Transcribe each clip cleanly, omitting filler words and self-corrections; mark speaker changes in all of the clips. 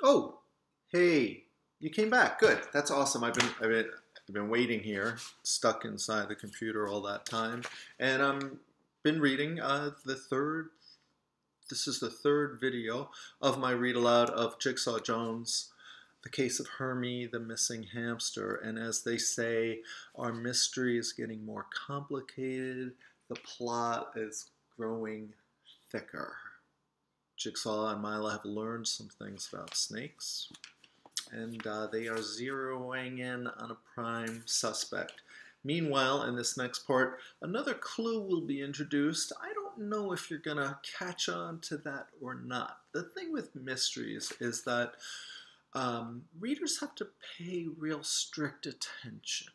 Speaker 1: Oh, hey, you came back. Good. That's awesome. I've been waiting here, stuck inside the computer all that time, and been reading the third. This is the third video of my read aloud of Jigsaw Jones, The Case of Hermie, the Missing Hamster. And as they say, our mystery is getting more complicated. The plot is growing thicker. Jigsaw and Mila have learned some things about snakes, and they are zeroing in on a prime suspect. Meanwhile, in this next part, another clue will be introduced. I don't know if you're going to catch on to that or not. The thing with mysteries is that readers have to pay real strict attention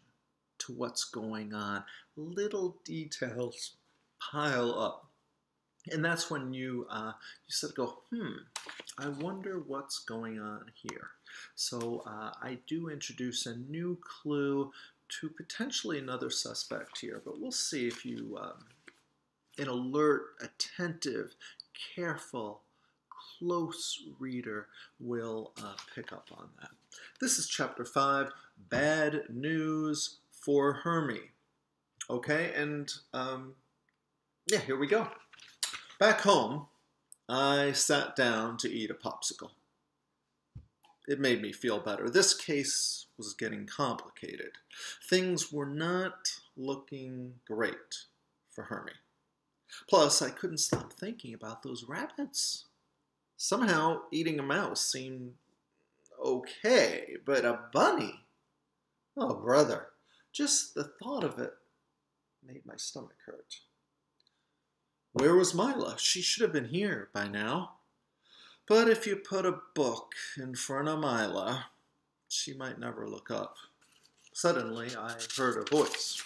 Speaker 1: to what's going on. Little details pile up. And that's when you sort of go, I wonder what's going on here. So I do introduce a new clue to potentially another suspect here, but we'll see if you, an alert, attentive, careful, close reader will pick up on that. This is Chapter 5, Bad News for Hermie. Okay, and yeah, here we go. Back home, I sat down to eat a popsicle. It made me feel better. This case was getting complicated. Things were not looking great for Hermie. Plus, I couldn't stop thinking about those rabbits. Somehow, eating a mouse seemed okay, but a bunny? Oh, brother, just the thought of it made my stomach hurt. Where was Mila? She should have been here by now. But if you put a book in front of Mila, she might never look up. Suddenly, I heard a voice.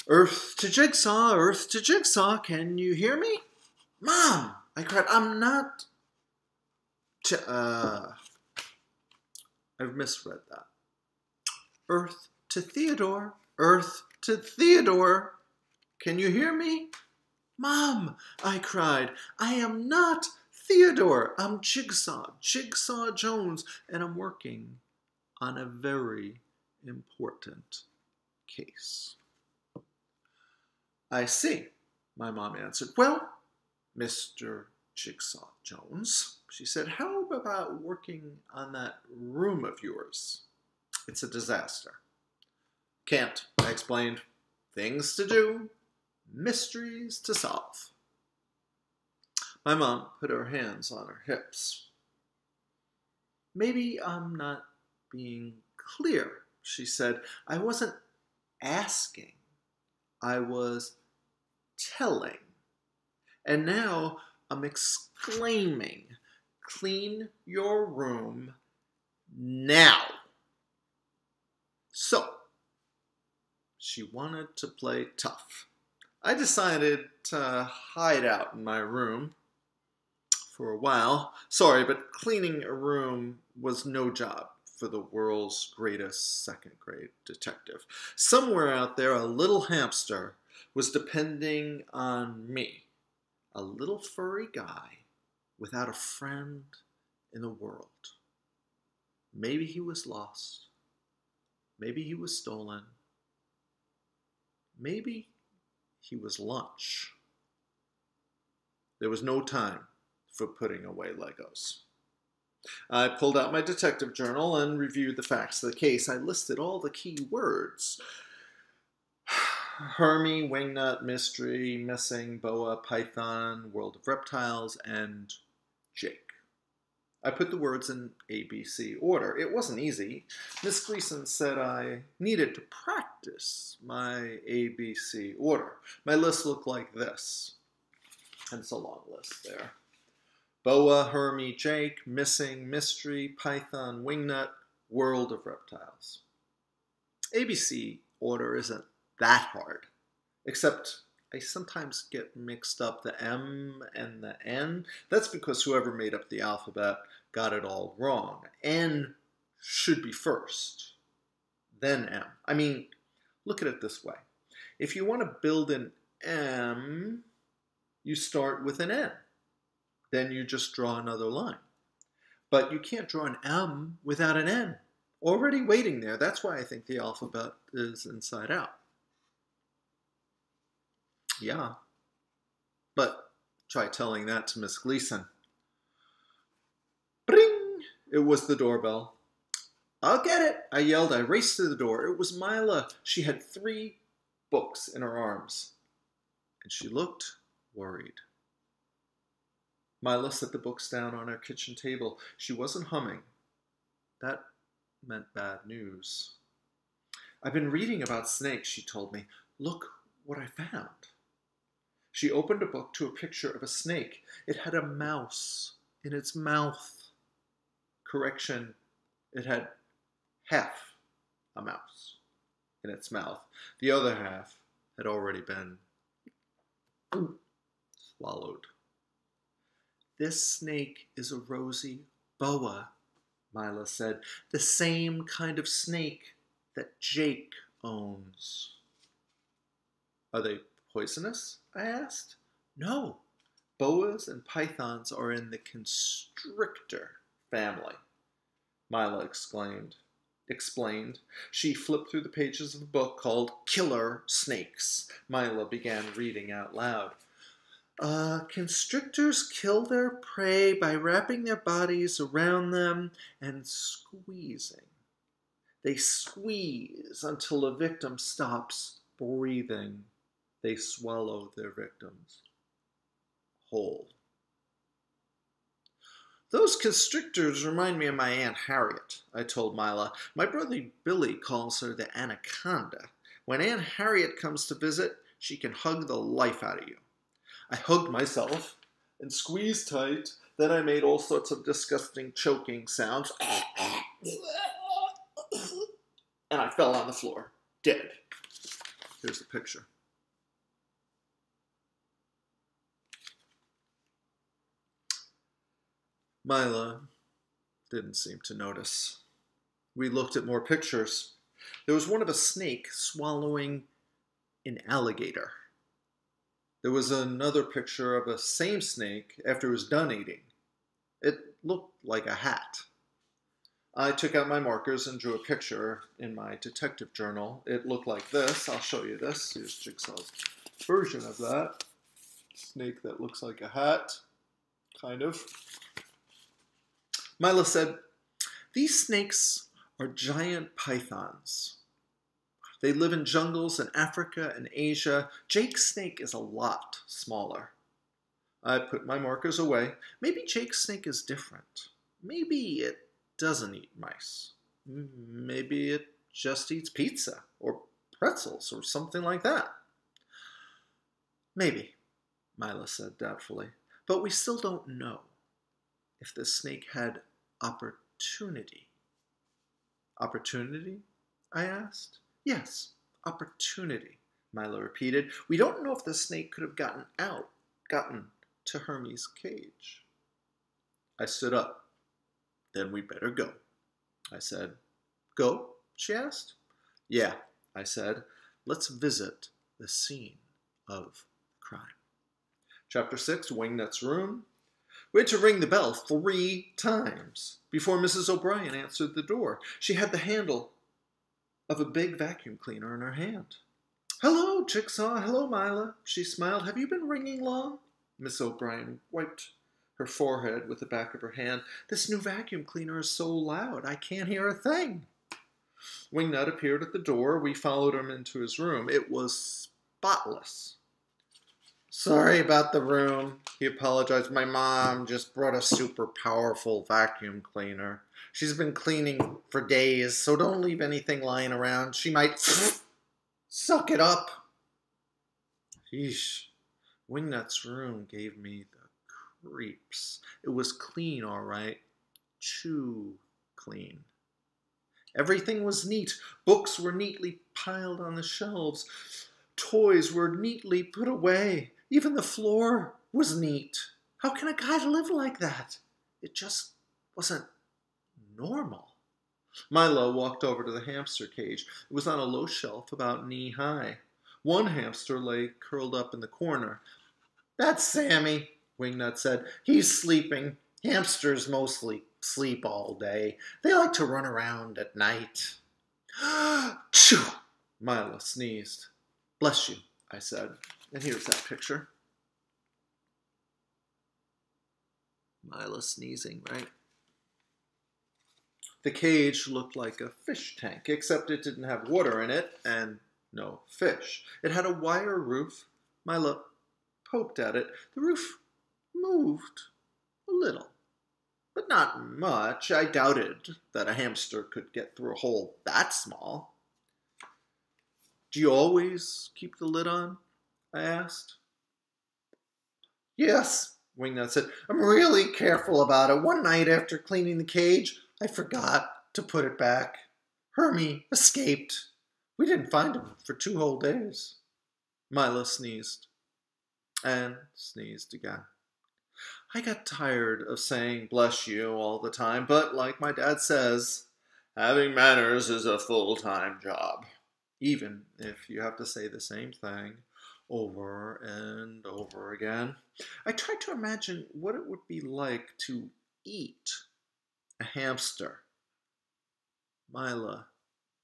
Speaker 1: Earth to Jigsaw, can you hear me? Mom, I cried, I'm not... I've misread that. Earth to Theodore, can you hear me? Mom, I cried, I am not Theodore. I'm Jigsaw Jones, and I'm working on a very important case. I see, my mom answered. Well, Mr. Jigsaw Jones, she said, how about working on that room of yours? It's a disaster. Can't, I explained. Things to do. Mysteries to solve. My mom put her hands on her hips. Maybe I'm not being clear, she said. I wasn't asking. I was telling. And now I'm exclaiming, clean your room now. So, she wanted to play tough. I decided to hide out in my room for a while. Sorry, but cleaning a room was no job for the world's greatest second-grade detective. Somewhere out there, a little hamster was depending on me, a little furry guy without a friend in the world. Maybe he was lost. Maybe he was stolen. Maybe he was lunch. There was no time for putting away Legos. I pulled out my detective journal and reviewed the facts of the case. I listed all the key words. Hermie, wingnut, mystery, missing, boa, python, world of reptiles, and Jake. I put the words in ABC order. It wasn't easy. Miss Gleason said I needed to practice my ABC order. My list looked like this. And it's a long list there. Boa, Hermie, Jake, missing, mystery, python, wingnut, world of reptiles. ABC order isn't that hard, except I sometimes get mixed up the M and the N. That's because whoever made up the alphabet got it all wrong. N should be first, then M. I mean, look at it this way. If you want to build an M, you start with an N. Then you just draw another line. But you can't draw an M without an N. Already waiting there. That's why I think the alphabet is inside out. Yeah. But try telling that to Miss Gleason. Bring! It was the doorbell. I'll get it, I yelled. I raced to the door. It was Mila. She had 3 books in her arms, and she looked worried. Mila set the books down on our kitchen table. She wasn't humming. That meant bad news. I've been reading about snakes, she told me. Look what I found. She opened a book to a picture of a snake. It had a mouse in its mouth. Correction, it had half a mouse in its mouth. The other half had already been swallowed. This snake is a rosy boa, Mila said. The same kind of snake that Jake owns. Are they poisonous? I asked. No. Boas and pythons are in the constrictor family, Mila explained. She flipped through the pages of a book called Killer Snakes. Mila began reading out loud. Constrictors kill their prey by wrapping their bodies around them and squeezing. They squeeze until the victim stops breathing. They swallow their victims whole. Those constrictors remind me of my Aunt Harriet, I told Mila. My brother Billy calls her the anaconda. When Aunt Harriet comes to visit, she can hug the life out of you. I hugged myself and squeezed tight. Then I made all sorts of disgusting choking sounds. And I fell on the floor, dead. Here's the picture. Mila didn't seem to notice. We looked at more pictures. There was one of a snake swallowing an alligator. There was another picture of a same snake after it was done eating. It looked like a hat. I took out my markers and drew a picture in my detective journal. It looked like this. I'll show you this. Here's Jigsaw's version of that. Snake that looks like a hat, kind of. Mila said, these snakes are giant pythons. They live in jungles in Africa and Asia. Jake's snake is a lot smaller. I put my markers away. Maybe Jake's snake is different. Maybe it doesn't eat mice. Maybe it just eats pizza or pretzels or something like that. Maybe, Mila said doubtfully. But we still don't know if the snake had opportunity. Opportunity? I asked. Yes, opportunity, Mila repeated. We don't know if the snake could have gotten to Hermie's cage. I stood up. Then we better go, I said. Go? She asked. Yeah, I said. Let's visit the scene of crime. Chapter 6, Wingnut's room. We had to ring the bell 3 times before Mrs. O'Brien answered the door. She had the handle of a big vacuum cleaner in her hand. Hello, Jigsaw. Hello, Mila. She smiled. Have you been ringing long? Miss O'Brien wiped her forehead with the back of her hand. This new vacuum cleaner is so loud, I can't hear a thing. Wingnut appeared at the door. We followed him into his room. It was spotless. Sorry about the room, he apologized. My mom just brought a super powerful vacuum cleaner. She's been cleaning for days, so don't leave anything lying around. She might suck it up. Yeesh. Wingnut's room gave me the creeps. It was clean, all right. Too clean. Everything was neat. Books were neatly piled on the shelves. Toys were neatly put away. Even the floor was neat. How can a guy live like that? It just wasn't normal. Mila walked over to the hamster cage. It was on a low shelf about knee-high. One hamster lay curled up in the corner. That's Sammy, Wingnut said. He's sleeping. Hamsters mostly sleep all day. They like to run around at night. Choo! Mila sneezed. Bless you, I said. And here's that picture. Mila sneezing, right? The cage looked like a fish tank, except it didn't have water in it and no fish. It had a wire roof. Mila poked at it. The roof moved a little, but not much. I doubted that a hamster could get through a hole that small. Do you always keep the lid on? I asked. Yes, Wingnut said. I'm really careful about it. One night after cleaning the cage, I forgot to put it back. Hermie escaped. We didn't find him for 2 whole days. Mila sneezed and sneezed again. I got tired of saying bless you all the time, but like my dad says, having manners is a full-time job, even if you have to say the same thing over and over again. I tried to imagine what it would be like to eat a hamster. Mila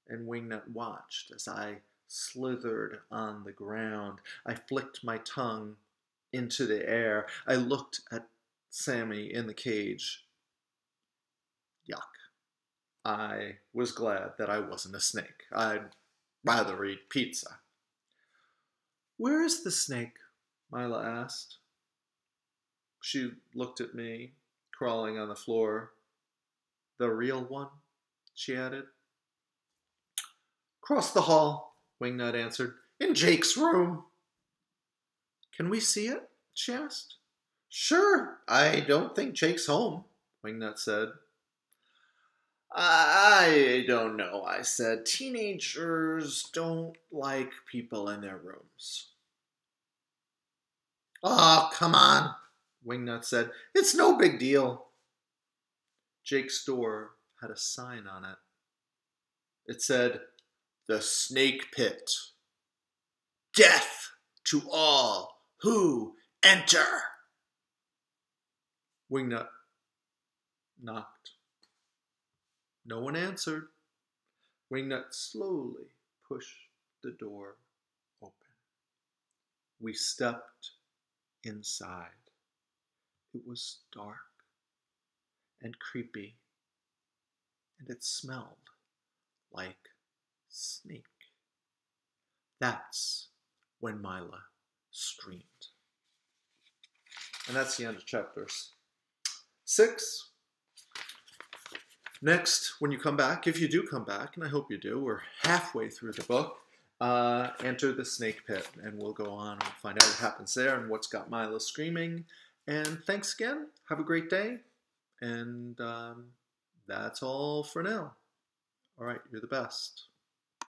Speaker 1: and Wingnut watched as I slithered on the ground. I flicked my tongue into the air. I looked at Sammy in the cage. Yuck. I was glad that I wasn't a snake. I'd rather eat pizza. Where is the snake? Mila asked. She looked at me, crawling on the floor. The real one? She added. Across the hall, Wingnut answered. In Jake's room. Can we see it? She asked. Sure, I don't think Jake's home, Wingnut said. I don't know, I said. Teenagers don't like people in their rooms. Oh, come on, Wingnut said. It's no big deal. Jake's door had a sign on it. It said, The Snake Pit. Death to all who enter. Wingnut knocked. No one answered. Wingnut slowly pushed the door open. We stepped inside. It was dark and creepy, and it smelled like snake. That's when Mila screamed. And that's the end of chapters 6. Next, when you come back, if you do come back, and I hope you do, we're halfway through the book, enter the snake pit, and we'll go on and find out what happens there and what's got Mila screaming. And thanks again. Have a great day. And that's all for now. All right, you're the best.